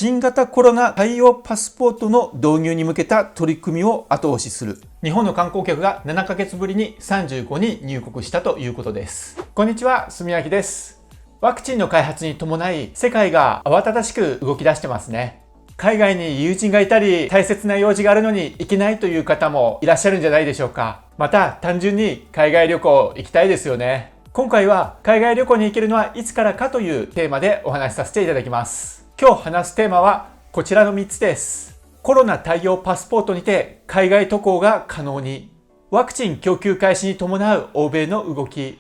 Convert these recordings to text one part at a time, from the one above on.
新型コロナ対応パスポートの導入に向けた取り組みを後押しする。日本の観光客が7ヶ月ぶりに35人入国したということです。こんにちは、住明です。ワクチンの開発に伴い世界が慌ただしく動き出してますね。海外に友人がいたり大切な用事があるのに行けないという方もいらっしゃるんじゃないでしょうか。また単純に海外旅行行きたいですよね。今回は海外旅行に行けるのはいつからかというテーマでお話しさせていただきます。今日話すテーマはこちらの3つです。コロナ対応パスポートにて海外渡航が可能に、ワクチン供給開始に伴う欧米の動き、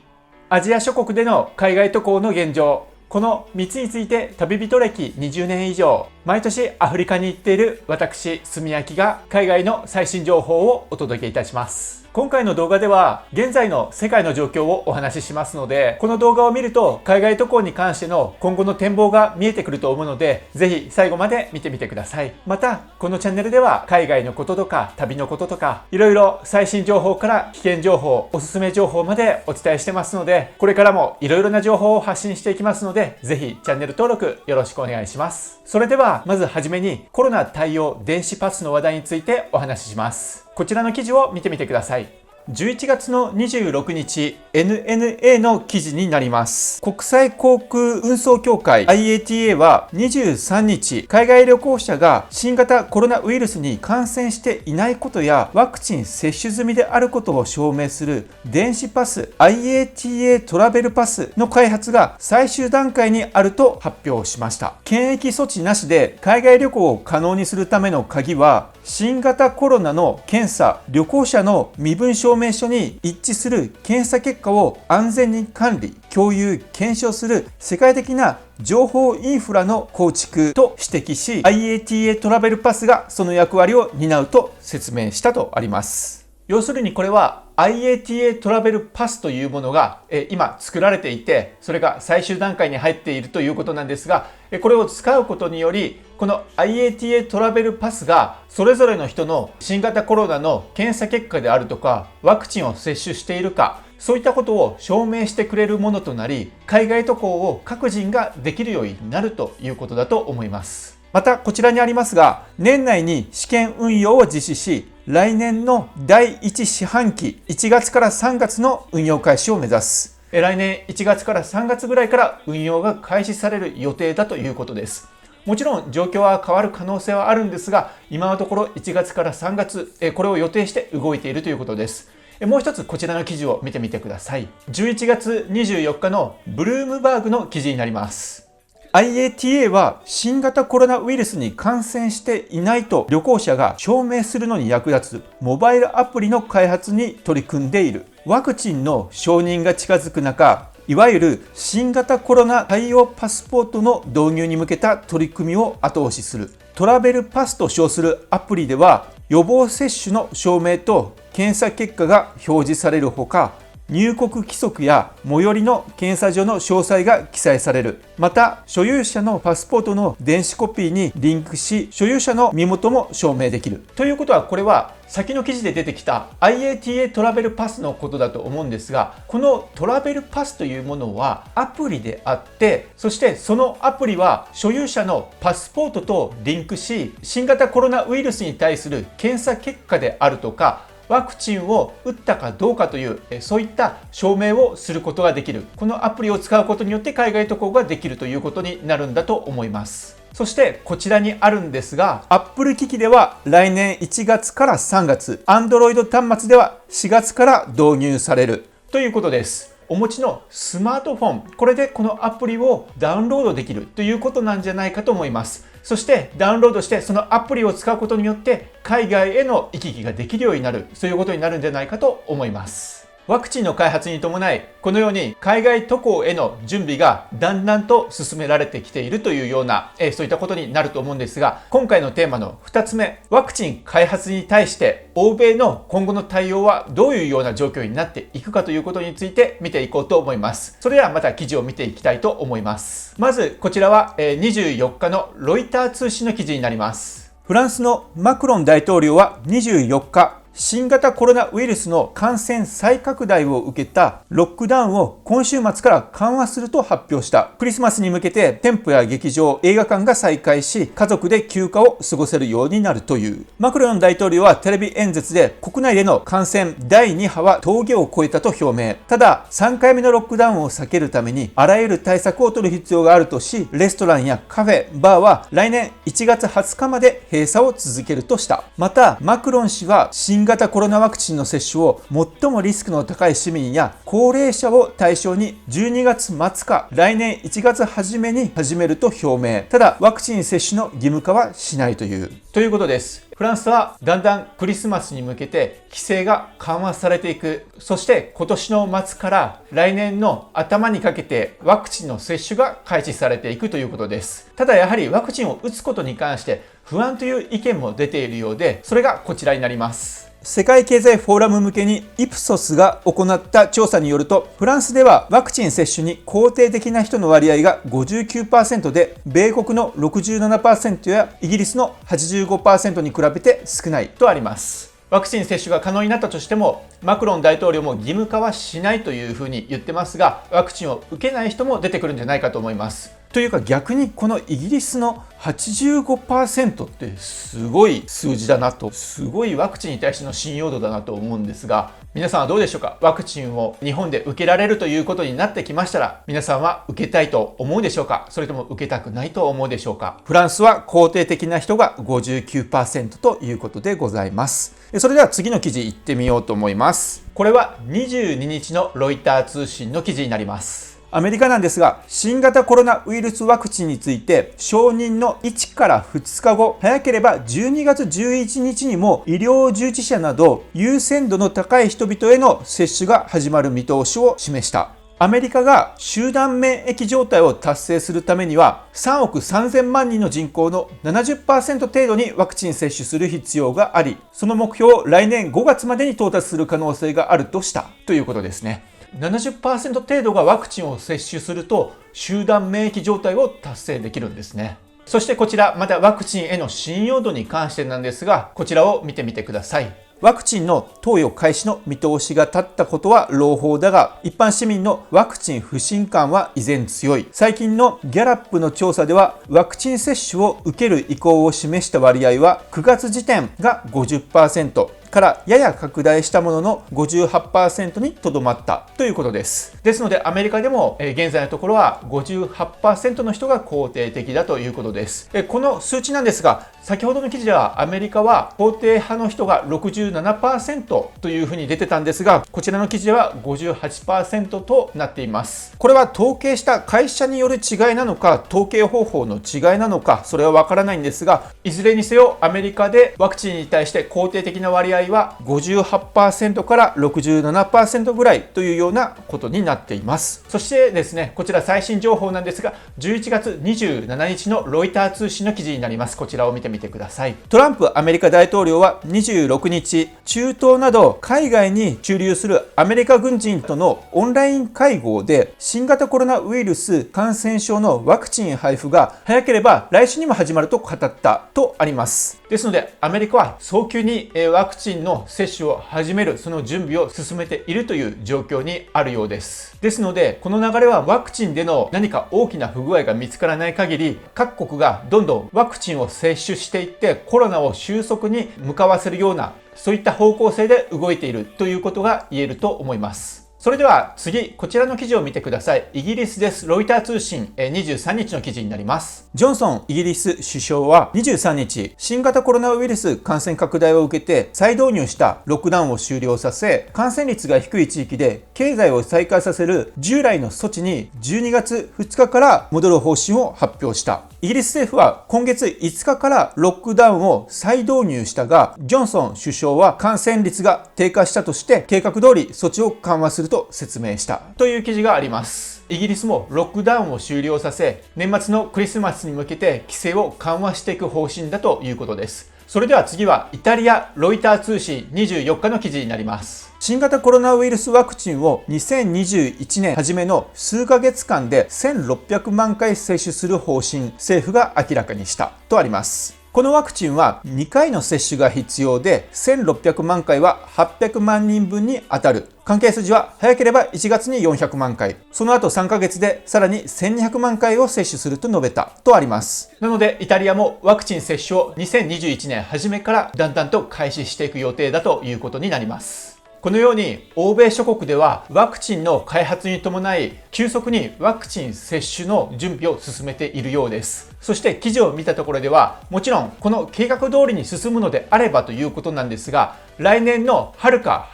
アジア諸国での海外渡航の現状、この3つについて旅人歴20年以上、毎年アフリカに行っている私、住明が海外の最新情報をお届けいたします。今回の動画では現在の世界の状況をお話ししますので、この動画を見ると海外渡航に関しての今後の展望が見えてくると思うので、ぜひ最後まで見てみてください。またこのチャンネルでは海外のこととか旅のこととかいろいろ最新情報から危険情報、おすすめ情報までお伝えしてますので、これからもいろいろな情報を発信していきますので、ぜひチャンネル登録よろしくお願いします。それではまずはじめにコロナ対応電子パスの話題についてお話しします。こちらの記事を見てみてください。11月の26日 NNA の記事になります。国際航空運送協会 IATA は23日、海外旅行者が新型コロナウイルスに感染していないことやワクチン接種済みであることを証明する電子パス IATA トラベルパスの開発が最終段階にあると発表しました。検疫措置なしで海外旅行を可能にするための鍵は、新型コロナの検査、旅行者の身分証明書に一致する検査結果を安全に管理、共有、検証する世界的な情報インフラの構築と指摘し、IATA トラベルパスがその役割を担うと説明したとあります。要するにこれは IATA トラベルパスというものが今作られていて、それが最終段階に入っているということなんですが、これを使うことにより、この IATA トラベルパスがそれぞれの人の新型コロナの検査結果であるとか、ワクチンを接種しているか、そういったことを証明してくれるものとなり、海外渡航を各人ができるようになるということだと思います。またこちらにありますが、年内に試験運用を実施し、来年の第1四半期1月から3月の運用開始を目指す。来年1月から3月ぐらいから運用が開始される予定だということです。もちろん状況は変わる可能性はあるんですが、今のところ1月から3月、これを予定して動いているということです。もう一つこちらの記事を見てみてください。11月24日のブルームバーグの記事になります。IATA は新型コロナウイルスに感染していないと旅行者が証明するのに役立つモバイルアプリの開発に取り組んでいる。ワクチンの承認が近づく中、いわゆる新型コロナ対応パスポートの導入に向けた取り組みを後押しする。トラベルパスと称するアプリでは、予防接種の証明と検査結果が表示されるほか、入国規則や最寄りの検査所の詳細が記載される。また、所有者のパスポートの電子コピーにリンクし、所有者の身元も証明できる。ということは、これは先の記事で出てきた IATA トラベルパスのことだと思うんですが、このトラベルパスというものはアプリであって、そしてそのアプリは所有者のパスポートとリンクし、新型コロナウイルスに対する検査結果であるとか、ワクチンを打ったかどうかという、そういった証明をすることができる。このアプリを使うことによって海外渡航ができるということになるんだと思います。そしてこちらにあるんですが、Apple 機器では来年1月から3月、Android 端末では4月から導入されるということです。お持ちのスマートフォン、これでこのアプリをダウンロードできるということなんじゃないかと思います。そしてダウンロードしてそのアプリを使うことによって海外への行き来ができるようになる、そういうことになるんじゃないかと思います。ワクチンの開発に伴い、このように海外渡航への準備がだんだんと進められてきているというような、そういったことになると思うんですが、今回のテーマの2つ目、ワクチン開発に対して欧米の今後の対応はどういうような状況になっていくかということについて見ていこうと思います。それではまた記事を見ていきたいと思います。まずこちらは24日のロイター通信の記事になります。フランスのマクロン大統領は24日、新型コロナウイルスの感染再拡大を受けたロックダウンを今週末から緩和すると発表した。クリスマスに向けて店舗や劇場、映画館が再開し、家族で休暇を過ごせるようになるという。マクロン大統領はテレビ演説で国内での感染第2波は峠を越えたと表明。ただ、3回目のロックダウンを避けるためにあらゆる対策を取る必要があるとし、レストランやカフェ、バーは来年1月20日まで閉鎖を続けるとした。また、マクロン氏は新型コロナワクチンの接種を最もリスクの高い市民や高齢者を対象に12月末か来年1月初めに始めると表明。ただ、ワクチン接種の義務化はしないということです。フランスはだんだんクリスマスに向けて規制が緩和されていく。そして今年の末から来年の頭にかけてワクチンの接種が開始されていくということです。ただやはりワクチンを打つことに関して不安という意見も出ているようで、それがこちらになります。世界経済フォーラム向けにイプソスが行った調査によると、フランスではワクチン接種に肯定的な人の割合が 59% で、米国の 67% やイギリスの 85% に比べて少ないとあります。ワクチン接種が可能になったとしても、マクロン大統領も義務化はしないというふうに言ってますが、ワクチンを受けない人も出てくるんじゃないかと思います。というか逆にこのイギリスの 85% ってすごい数字だなと、すごいワクチンに対しての信用度だなと思うんですが、皆さんはどうでしょうか。ワクチンを日本で受けられるということになってきましたら、皆さんは受けたいと思うでしょうか、それとも受けたくないと思うでしょうか。フランスは肯定的な人が 59% ということでございます。それでは次の記事いってみようと思います。これは22日のロイター通信の記事になります。アメリカなんですが、新型コロナウイルスワクチンについて承認の1から2日後、早ければ12月11日にも医療従事者など優先度の高い人々への接種が始まる見通しを示した。アメリカが集団免疫状態を達成するためには3億3000万人の人口の 70% 程度にワクチン接種する必要があり、その目標を来年5月までに到達する可能性があるとしたということですね。70% 程度がワクチンを接種すると集団免疫状態を達成できるんですね。そしてこちらまたワクチンへの信用度に関してなんですが、こちらを見てみてください。ワクチンの投与開始の見通しが立ったことは朗報だが、一般市民のワクチン不信感は依然強い。最近のギャラップの調査では、ワクチン接種を受ける意向を示した割合は9月時点が 50%。からやや拡大したものの 58% にとどまったということです。ですのでアメリカでも現在のところは 58% の人が肯定的だということです。この数値なんですが、先ほどの記事ではアメリカは肯定派の人が 67% というふうに出てたんですが、こちらの記事では 58% となっています。これは統計した会社による違いなのか、統計方法の違いなのか、それはわからないんですが、いずれにせよアメリカでワクチンに対して肯定的な割合は 58% から 67% ぐらいというようなことになっています。そしてですね、こちら最新情報なんですが、11月27日のロイター通信の記事になります。こちらを見てみてください。トランプアメリカ大統領は26日、中東など海外に駐留するアメリカ軍人とのオンライン会合で、新型コロナウイルス感染症のワクチン配布が早ければ来週にも始まると語ったとあります。ですのでアメリカは早急にワクチンの接種を始める、その準備を進めているという状況にあるようです。ですのでこの流れはワクチンでの何か大きな不具合が見つからない限り、各国がどんどんワクチンを接種していってコロナを収束に向かわせるような、そういった方向性で動いているということが言えると思います。それでは次、こちらの記事を見てください。イギリスです。ロイター通信23日の記事になります。ジョンソンイギリス首相は23日、新型コロナウイルス感染拡大を受けて再導入したロックダウンを終了させ、感染率が低い地域で経済を再開させる従来の措置に12月2日から戻る方針を発表した。イギリス政府は今月5日からロックダウンを再導入したが、ジョンソン首相は感染率が低下したとして計画通り措置を緩和すると説明したという記事があります。イギリスもロックダウンを終了させ、年末のクリスマスに向けて規制を緩和していく方針だということです。それでは次はイタリアロイター通信24日の記事になります。新型コロナウイルスワクチンを2021年初めの数ヶ月間で1600万回接種する方針、政府が明らかにしたとあります。このワクチンは2回の接種が必要で、1600万回は800万人分に当たる。関係筋は早ければ1月に400万回、その後3ヶ月でさらに1200万回を接種すると述べたとあります。なのでイタリアもワクチン接種を2021年初めからだんだんと開始していく予定だということになります。このように欧米諸国ではワクチンの開発に伴い急速にワクチン接種の準備を進めているようです。そして記事を見たところでは、もちろんこの計画通りに進むのであればということなんですが、来年の春過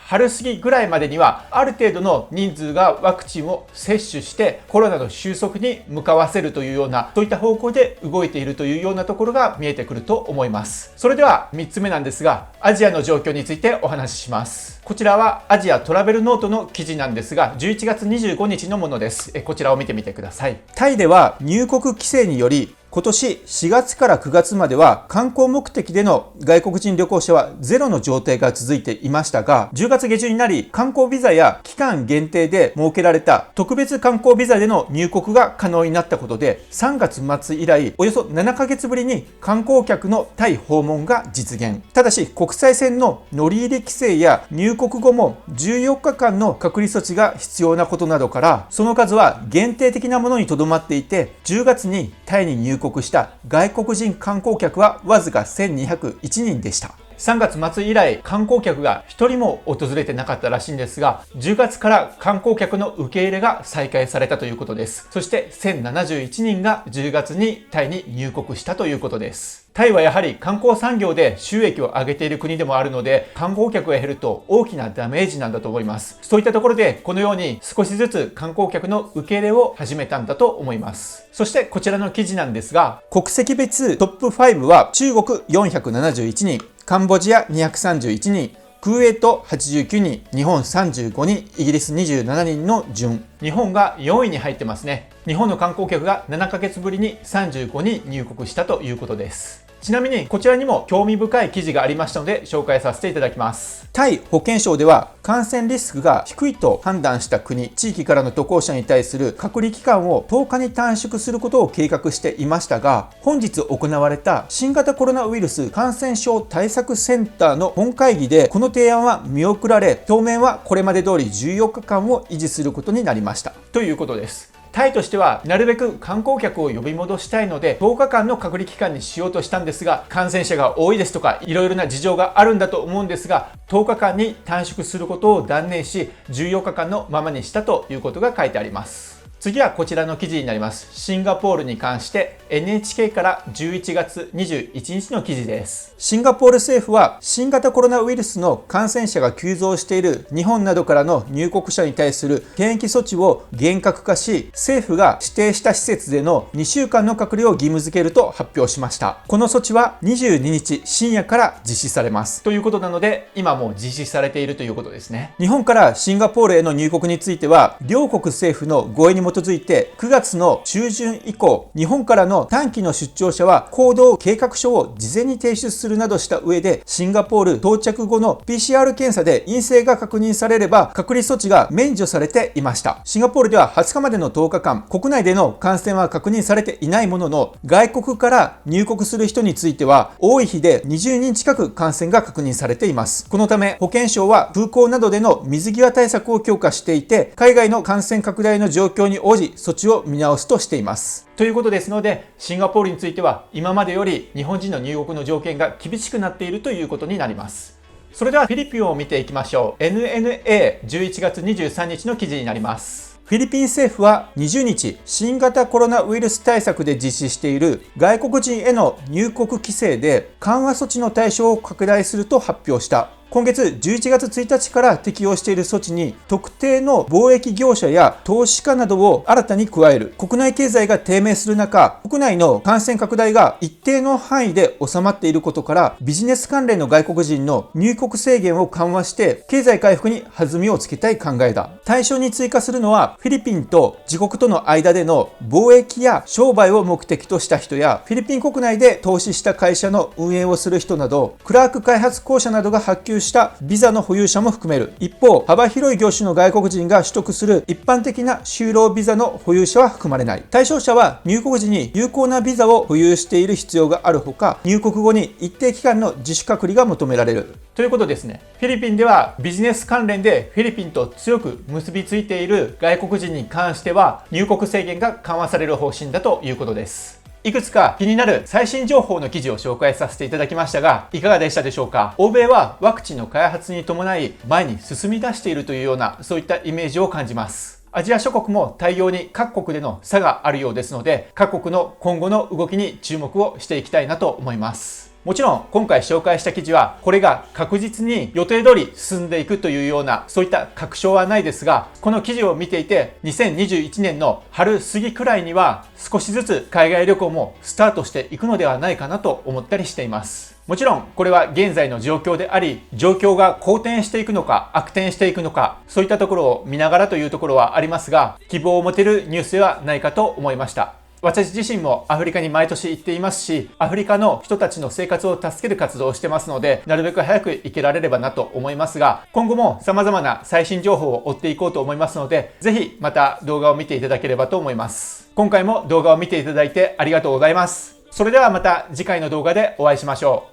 ぎぐらいまでにはある程度の人数がワクチンを接種してコロナの収束に向かわせるというような、そういった方向で動いているというようなところが見えてくると思います。それでは3つ目なんですが、アジアの状況についてお話しします。こちらはアジアトラベルノートの記事なんですが、11月25日のものです。こちらを見てみてください。タイでは入国規制により今年4月から9月までは観光目的での外国人旅行者はゼロの状態が続いていましたが、10月下旬になり観光ビザや期間限定で設けられた特別観光ビザでの入国が可能になったことで、3月末以来およそ7ヶ月ぶりに観光客のタイ訪問が実現。ただし国際線の乗り入れ規制や入国後も14日間の隔離措置が必要なことなどから、その数は限定的なものにとどまっていて、10月にタイに入国した外国人観光客はわずか1201人でした。3月末以来観光客が1人も訪れてなかったらしいんですが、10月から観光客の受け入れが再開されたということです。そして1071人が10月にタイに入国したということです。タイはやはり観光産業で収益を上げている国でもあるので、観光客が減ると大きなダメージなんだと思います。そういったところでこのように少しずつ観光客の受け入れを始めたんだと思います。そしてこちらの記事なんですが、国籍別トップ5は中国471人、カンボジア231人、クウェート89人、日本35人、イギリス27人の順。日本が4位に入ってますね。日本の観光客が7ヶ月ぶりに35人入国したということです。ちなみにこちらにも興味深い記事がありましたので紹介させていただきます。タイ保健省では感染リスクが低いと判断した国・地域からの渡航者に対する隔離期間を10日に短縮することを計画していましたが、本日行われた新型コロナウイルス感染症対策センターの本会議でこの提案は見送られ、当面はこれまで通り14日間を維持することになりましたということです。タイとしてはなるべく観光客を呼び戻したいので10日間の隔離期間にしようとしたんですが、感染者が多いですとかいろいろな事情があるんだと思うんですが、10日間に短縮することを断念し14日間のままにしたということが書いてあります。次はこちらの記事になります。シンガポールに関して NHK から11月21日の記事です。シンガポール政府は新型コロナウイルスの感染者が急増している日本などからの入国者に対する検疫措置を厳格化し、政府が指定した施設での2週間の隔離を義務付けると発表しました。この措置は22日深夜から実施されますということなので、今もう実施されているということですね。日本からシンガポールへの入国については両国政府の合意に基づいて9月の中旬以降、日本からの短期の出張者は行動計画書を事前に提出するなどした上で、シンガポール到着後の PCR 検査で陰性が確認されれば隔離措置が免除されていました。シンガポールでは20日までの10日間国内での感染は確認されていないものの、外国から入国する人については多い日で20人近く感染が確認されています。このため保健省は空港などでの水際対策を強化していて、海外の感染拡大の状況に応じ措置を見直すとしています。ということですので、シンガポールについては今までより日本人の入国の条件が厳しくなっているということになります。それではフィリピンを見ていきましょう。 NNA11 月23日の記事になります。フィリピン政府は20日、新型コロナウイルス対策で実施している外国人への入国規制で緩和措置の対象を拡大すると発表した。今月11月1日から適用している措置に特定の貿易業者や投資家などを新たに加える。国内経済が低迷する中、国内の感染拡大が一定の範囲で収まっていることから、ビジネス関連の外国人の入国制限を緩和して経済回復に弾みをつけたい考えだ。対象に追加するのはフィリピンと自国との間での貿易や商売を目的とした人や、フィリピン国内で投資した会社の運営をする人など、クラーク開発公社などが発給したビザの保有者も含める。一方、幅広い業種の外国人が取得する一般的な就労ビザの保有者は含まれない。対象者は入国時に有効なビザを保有している必要があるほか、入国後に一定期間の自主隔離が求められる。ということですね。フィリピンではビジネス関連でフィリピンと強く結びついている外国人に関しては入国制限が緩和される方針だということです。いくつか気になる最新情報の記事を紹介させていただきましたが、いかがでしたでしょうか？欧米はワクチンの開発に伴い前に進み出しているというような、そういったイメージを感じます。アジア諸国も対応に各国での差があるようですので、各国の今後の動きに注目をしていきたいなと思います。もちろん今回紹介した記事はこれが確実に予定通り進んでいくというようなそういった確証はないですが、この記事を見ていて2021年の春過ぎくらいには少しずつ海外旅行もスタートしていくのではないかなと思ったりしています。もちろんこれは現在の状況であり、状況が好転していくのか悪転していくのか、そういったところを見ながらというところはありますが、希望を持てるニュースではないかと思いました。私自身もアフリカに毎年行っていますし、アフリカの人たちの生活を助ける活動をしてますので、なるべく早く行けられればなと思いますが、今後も様々な最新情報を追っていこうと思いますので、ぜひまた動画を見ていただければと思います。今回も動画を見ていただいてありがとうございます。それではまた次回の動画でお会いしましょ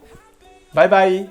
う。バイバイ。